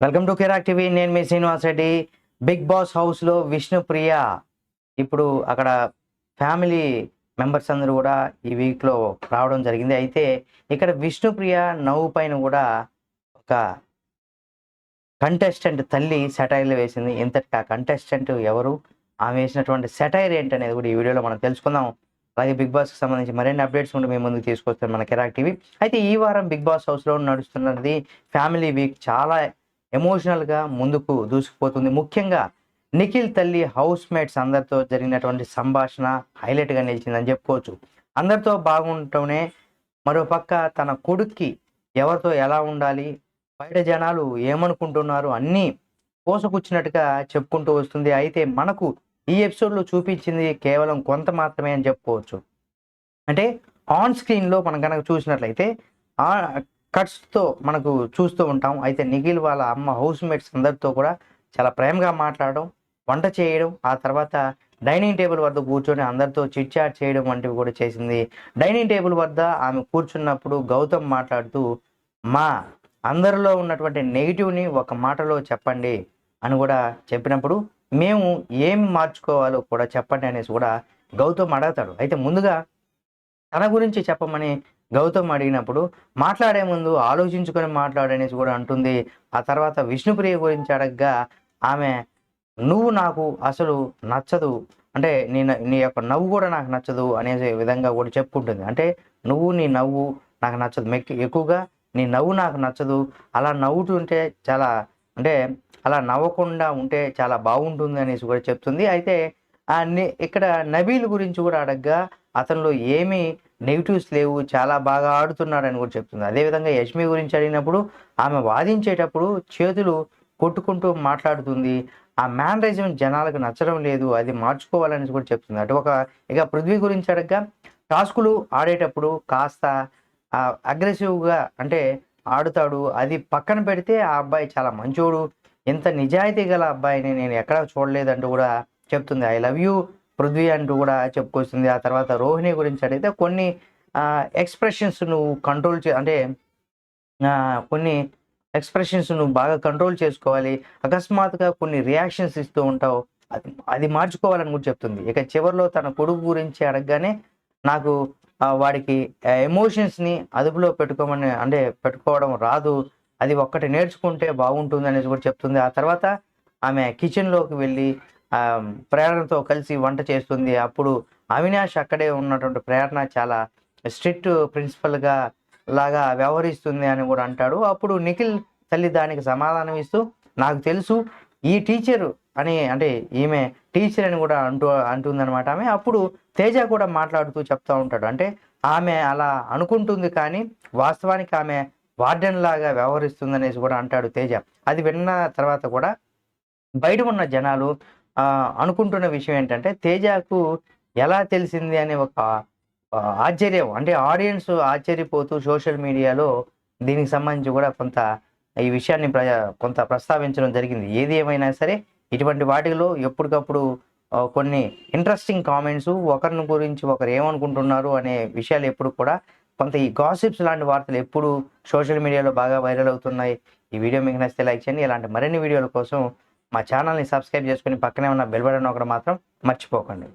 Welcome to Kirrak TV. నేను మీ Srinivas Reddy. Bigg Boss హౌస్లో విష్ణుప్రియ ఇప్పుడు అక్కడ ఫ్యామిలీ మెంబర్స్ అందరూ కూడా ఈ వీక్లో రావడం జరిగింది. అయితే ఇక్కడ విష్ణుప్రియ నవ్వు పైన కూడా ఒక కంటెస్టెంట్ తల్లి సెటైర్లు వేసింది. ఇంతటికి ఆ కంటెస్టెంట్ ఎవరు, ఆమె వేసినటువంటి సెటైర్ ఏంటనేది కూడా ఈ వీడియోలో మనం తెలుసుకుందాం. అలాగే బిగ్ బాస్కి సంబంధించి మరిన్ని అప్డేట్స్ ఉంటే మేము ముందుకు తీసుకొస్తాం మన కిరాక్ టీవీ. అయితే ఈ వారం బిగ్ బాస్ హౌస్లో నడుస్తున్నది ఫ్యామిలీ వీక్. చాలా ఎమోషనల్గా ముందుకు దూసుకుపోతుంది. ముఖ్యంగా నిఖిల్ తల్లి హౌస్ మేట్స్ అందరితో జరిగినటువంటి సంభాషణ హైలైట్గా నిలిచిందని చెప్పుకోవచ్చు. అందరితో బాగుంటూనే మరోపక్క తన కొడుక్కి ఎవరితో ఎలా ఉండాలి, బయట జనాలు ఏమనుకుంటున్నారు అన్నీ పోసపుచ్చినట్టుగా చెప్పుకుంటూ వస్తుంది. అయితే మనకు ఈ ఎపిసోడ్లో చూపించింది కేవలం కొంత మాత్రమే అని చెప్పుకోవచ్చు. అంటే ఆన్ స్క్రీన్లో మనం కనుక చూసినట్లయితే ఆ కట్స్తో మనకు చూస్తూ ఉంటాం. అయితే నిఖిల్ వాళ్ళ అమ్మ హౌస్ మేట్స్ అందరితో కూడా చాలా ప్రేమగా మాట్లాడడం, వంట చేయడం, ఆ తర్వాత డైనింగ్ టేబుల్ వద్ద కూర్చొని అందరితో చిట్ చాట్ చేయడం వంటివి కూడా చేసింది. డైనింగ్ టేబుల్ వద్ద ఆమె కూర్చున్నప్పుడు గౌతమ్ మాట్లాడుతూ, మా అందరిలో ఉన్నటువంటి నెగిటివ్ని ఒక మాటలో చెప్పండి అని కూడా చెప్పినప్పుడు, మేము ఏం మార్చుకోవాలో కూడా చెప్పండి అనేసి కూడా గౌతమ్ అడగతాడు. అయితే ముందుగా తన గురించి చెప్పమని గౌతమ్ అడిగినప్పుడు, మాట్లాడే ముందు ఆలోచించుకొని మాట్లాడనేసి కూడా అంటుంది. ఆ తర్వాత విష్ణుప్రియ గురించి అడగగా ఆమె, నువ్వు నాకు అసలు నచ్చదు, అంటే నీ యొక్క నవ్వు కూడా నాకు నచ్చదు అనేసే విధంగా కూడా చెప్పుకుంటుంది. అంటే నువ్వు నీ నవ్వు నాకు నచ్చదు, ఎక్కువగా నీ నవ్వు నాకు నచ్చదు, అలా నవ్వుతుంటే చాలా, అంటే అలా నవ్వకుండా ఉంటే చాలా బాగుంటుంది అనేసి కూడా చెప్తుంది. అయితే ఇక్కడ నబీల్ గురించి కూడా అడగగా అతనిలో ఏమీ నెగిటివ్స్ లేవు, చాలా బాగా ఆడుతున్నాడని కూడా చెప్తుంది. అదేవిధంగా యష్మి గురించి అడిగినప్పుడు ఆమె వాదించేటప్పుడు చేతులు కొట్టుకుంటూ మాట్లాడుతుంది. ఆ మేనరిజం జనాలకు నచ్చడం లేదు, అది మార్చుకోవాలని కూడా చెప్తుంది. ఇక పృథ్వీ గురించి అడగగా టాస్కులు ఆడేటప్పుడు కాస్త అగ్రెసివ్గా అంటే ఆడుతాడు, అది పక్కన పెడితే ఆ అబ్బాయి చాలా మంచోడు, ఇంత నిజాయితీ గల అబ్బాయిని నేను ఎక్కడా చూడలేదంటూ కూడా చెప్తుంది. ఐ లవ్ యూ పృథ్వీ అంటూ కూడా చెప్పుకొస్తుంది. ఆ తర్వాత రోహిణి గురించి అడిగితే కొన్ని ఎక్స్ప్రెషన్స్ నువ్వు కంట్రోల్ అంటే కొన్ని ఎక్స్ప్రెషన్స్ నువ్వు బాగా కంట్రోల్ చేసుకోవాలి, అకస్మాత్తుగా కొన్ని రియాక్షన్స్ ఇస్తూ ఉంటావు, అది అది మార్చుకోవాలని కూడా చెప్తుంది. ఇక చివరిలో తన కొడుకు గురించి అడగగానే నాకు వాడికి ఎమోషన్స్ని అదుపులో పెట్టుకోవడం రాదు, అది ఒక్కటి నేర్చుకుంటే బాగుంటుంది అనేసి కూడా చెప్తుంది. ఆ తర్వాత ఆమె కిచెన్లోకి వెళ్ళి ప్రేరణతో కలిసి వంట చేస్తుంది. అప్పుడు అవినాష్ అక్కడే ఉన్నటువంటి ప్రేరణ చాలా స్ట్రిక్ట్ ప్రిన్సిపల్గా లాగా వ్యవహరిస్తుంది అని కూడా అంటాడు. అప్పుడు నిఖిల్ తల్లి దానికి సమాధానం ఇస్తూ, నాకు తెలుసు ఈ టీచర్ అని, అంటే ఈమె టీచర్ అని కూడా అంటుందన్నమాట ఆమె. అప్పుడు తేజ కూడా మాట్లాడుతూ చెప్తా ఉంటాడు, అంటే ఆమె అలా అనుకుంటుంది కానీ వాస్తవానికి ఆమె వార్డెన్ లాగా వ్యవహరిస్తుంది అనేసి కూడా అంటాడు తేజ. అది విన్న తర్వాత కూడా బయట ఉన్న జనాలు అనుకుంటున్న విషయం ఏంటంటే, తేజకు ఎలా తెలిసింది అనే ఒక ఆశ్చర్యం, అంటే ఆడియన్స్ ఆశ్చర్యపోతూ సోషల్ మీడియాలో దీనికి సంబంధించి కూడా ఈ విషయాన్ని కొంత ప్రస్తావించడం జరిగింది. ఏది ఏమైనా సరే ఇటువంటి వాటిలో ఎప్పటికప్పుడు కొన్ని ఇంట్రెస్టింగ్ కామెంట్స్, ఒకరిని గురించి ఒకరు ఏమనుకుంటున్నారు అనే విషయాలు ఎప్పుడు కూడా కొంత ఈ గాసిప్స్ లాంటి వార్తలు ఎప్పుడు సోషల్ మీడియాలో బాగా వైరల్ అవుతున్నాయి. ఈ వీడియో మీకు నచ్చితే లైక్ చేయండి. ఇలాంటి మరిన్ని వీడియోల కోసం మా ఛానల్ని సబ్స్క్రైబ్ చేసుకొని పక్కనే ఉన్న బెల్ బటన్ నొక్కడం మాత్రం మర్చిపోకండి.